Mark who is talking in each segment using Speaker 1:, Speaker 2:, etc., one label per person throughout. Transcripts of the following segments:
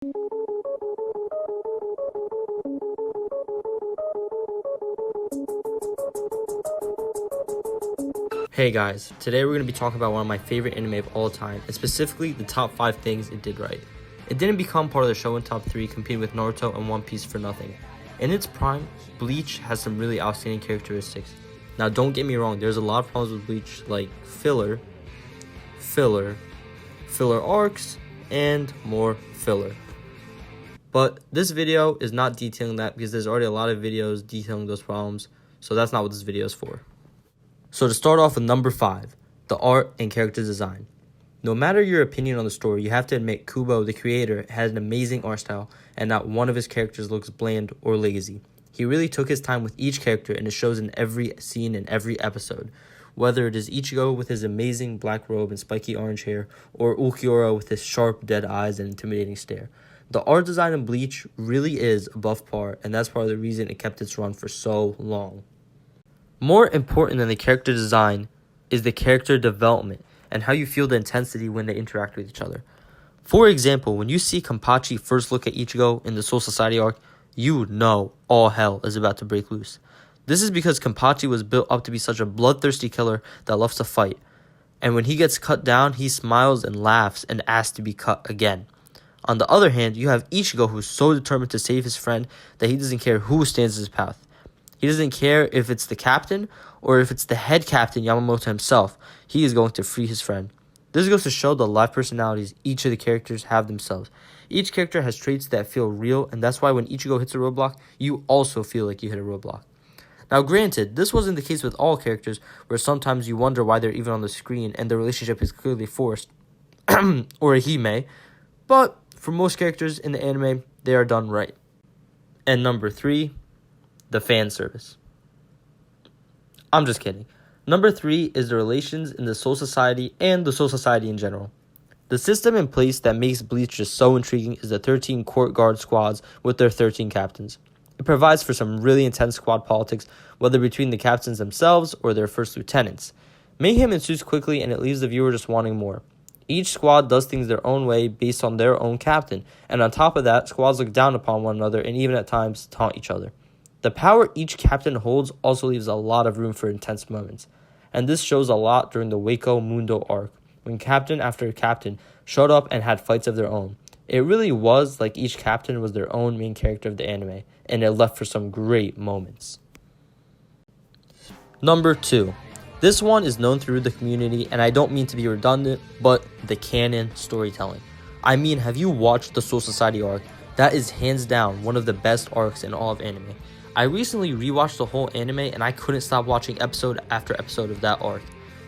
Speaker 1: Hey guys, today we're going to be talking about one of my favorite anime of all time, and specifically the top 5 things it did right. It didn't become part of the show in top 3, competing with Naruto and One Piece for nothing. In its prime, Bleach has some really outstanding characteristics. Now don't get me wrong, there's a lot of problems with Bleach, like filler arcs, and more filler. But this video is not detailing that because there's already a lot of videos detailing those problems, so that's not what this video is for. So to start off with number 5, the art and character design. No matter your opinion on the story, you have to admit Kubo, the creator, has an amazing art style, and not one of his characters looks bland or lazy. He really took his time with each character, and it shows in every scene and every episode. Whether it is Ichigo with his amazing black robe and spiky orange hair, or Ulquiorra with his sharp, dead eyes and intimidating stare. The art design in Bleach really is above par, and that's part of the reason it kept its run for so long. More important than the character design is the character development and how you feel the intensity when they interact with each other. For example, when you see Kenpachi first look at Ichigo in the Soul Society arc, you know all hell is about to break loose. This is because Kenpachi was built up to be such a bloodthirsty killer that loves to fight. And when he gets cut down, he smiles and laughs and asks to be cut again. On the other hand, you have Ichigo, who's so determined to save his friend that he doesn't care who stands in his path. He doesn't care if it's the captain or if it's the head captain Yamamoto himself. He is going to free his friend. This goes to show the life personalities each of the characters have themselves. Each character has traits that feel real, and that's why when Ichigo hits a roadblock, you also feel like you hit a roadblock. Now granted, this wasn't the case with all characters, where sometimes you wonder why they're even on the screen and the relationship is clearly forced, or a hime, but for most characters in the anime, they are done right. And number 3, the fan service. I'm just kidding. Number 3 is the relations in the Soul Society and the Soul Society in general. The system in place that makes Bleach just so intriguing is the 13 court guard squads with their 13 captains. It provides for some really intense squad politics, whether between the captains themselves or their first lieutenants. Mayhem ensues quickly and it leaves the viewer just wanting more. Each squad does things their own way based on their own captain, and on top of that, squads look down upon one another and even at times taunt each other. The power each captain holds also leaves a lot of room for intense moments, and this shows a lot during the Waco Mundo arc, when captain after captain showed up and had fights of their own. It really was like each captain was their own main character of the anime, and it left for some great moments. Number 2. This one is known through the community, and I don't mean to be redundant, but the canon storytelling. I mean, have you watched the Soul Society arc? That is hands down one of the best arcs in all of anime. I recently rewatched the whole anime and I couldn't stop watching episode after episode of that arc.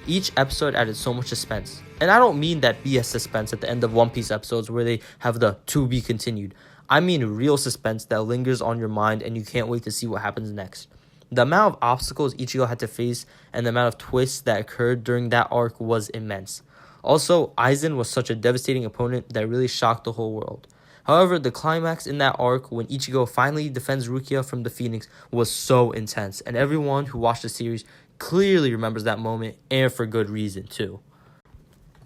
Speaker 1: Each episode added so much suspense. And I don't mean that BS suspense at the end of One Piece episodes where they have the to be continued. I mean real suspense that lingers on your mind and you can't wait to see what happens next. The amount of obstacles Ichigo had to face and the amount of twists that occurred during that arc was immense. Also, Aizen was such a devastating opponent that really shocked the whole world. However, the climax in that arc when Ichigo finally defends Rukia from the Phoenix was so intense, and everyone who watched the series clearly remembers that moment, and for good reason too.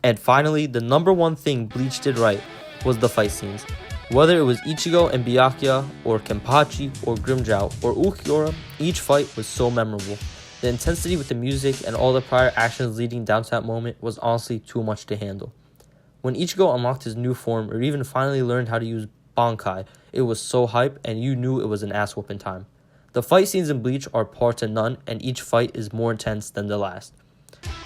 Speaker 1: And finally, the number 1 thing Bleach did right was the fight scenes. Whether it was Ichigo and Byakuya, or Kenpachi, or Grimmjow, or Ulquiorra, each fight was so memorable. The intensity with the music and all the prior actions leading down to that moment was honestly too much to handle. When Ichigo unlocked his new form or even finally learned how to use Bankai, it was so hype and you knew it was an ass whooping time. The fight scenes in Bleach are par to none and each fight is more intense than the last.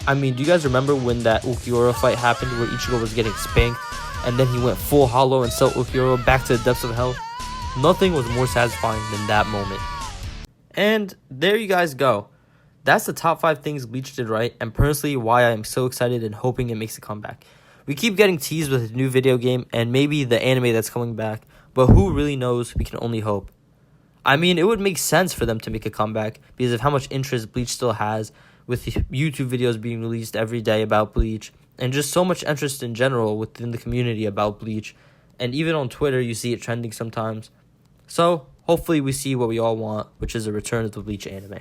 Speaker 1: I mean, do you guys remember when that Ulquiorra fight happened where Ichigo was getting spanked and then he went full hollow and sent Ulquiorra back to the depths of hell? Nothing was more satisfying than that moment. And there you guys go. That's the top 5 things Bleach did right and personally why I am so excited and hoping it makes a comeback. We keep getting teased with a new video game and maybe the anime that's coming back, but who really knows? We can only hope. I mean, it would make sense for them to make a comeback because of how much interest Bleach still has, with YouTube videos being released every day about Bleach, and just so much interest in general within the community about Bleach, and even on Twitter you see it trending sometimes. So, hopefully we see what we all want, which is a return of the Bleach anime.